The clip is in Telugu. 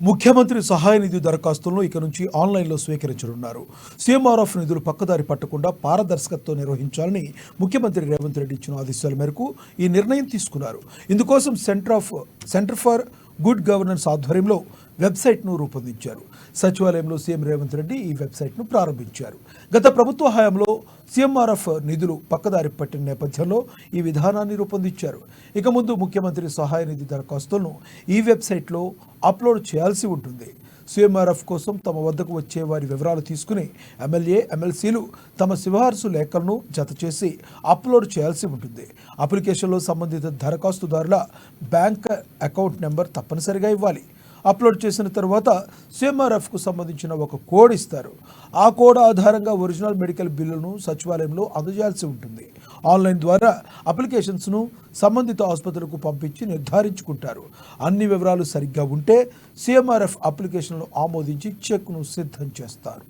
ముఖ్యమంత్రి సహాయ నిధి దరఖాస్తులను ఇక నుంచి ఆన్లైన్లో స్వీకరించనున్నారు. సీఎంఆర్ఎఫ్ నిధులు పక్కదారి పట్టకుండా పారదర్శకతతో నిర్వహించాలని ముఖ్యమంత్రి రేవంత్ రెడ్డి ఇచ్చిన ఆదేశాల మేరకు ఈ నిర్ణయం తీసుకున్నారు. ఇందుకోసం సెంటర్ ఫర్ గుడ్ గవర్నెన్స్ ఆధ్వర్యంలో వెబ్సైట్ను రూపొందించారు. సచివాలయంలో సీఎం రేవంత్ రెడ్డి ఈ వెబ్సైట్ను ప్రారంభించారు. గత ప్రభుత్వ హయాంలో సీఎంఆర్ఎఫ్ నిధులు పక్కదారి పట్టిన నేపథ్యంలో ఈ విధానాన్ని రూపొందించారు. ఇక ముందు ముఖ్యమంత్రి సహాయ నిధి దరఖాస్తులను ఈ వెబ్సైట్లో అప్లోడ్ చేయాల్సి ఉంటుంది. సీఎంఆర్ఎఫ్ కోసం తమ వద్దకు వచ్చే వారి వివరాలు తీసుకుని ఎమ్మెల్యే, ఎమ్మెల్సీలు తమ సిఫార్సు లేఖలను జత చేసి అప్లోడ్ చేయాల్సి ఉంటుంది. అప్లికేషన్లో సంబంధిత దరఖాస్తుదారుల బ్యాంక్ అకౌంట్ నెంబర్ తప్పనిసరిగా ఇవ్వాలి. అప్లోడ్ చేసిన తర్వాత సీఎంఆర్ఎఫ్కు సంబంధించిన ఒక కోడ్ ఇస్తారు. ఆ కోడ్ ఆధారంగా ఒరిజినల్ మెడికల్ బిల్లును సచివాలయంలో అందజేయాల్సి ఉంటుంది. ఆన్లైన్ ద్వారా అప్లికేషన్స్ను సంబంధిత ఆసుపత్రులకు పంపించి నిర్ధారించుకుంటారు. అన్ని వివరాలు సరిగ్గా ఉంటే సీఎంఆర్ఎఫ్ అప్లికేషన్ను ఆమోదించి చెక్ను సిద్ధం చేస్తారు.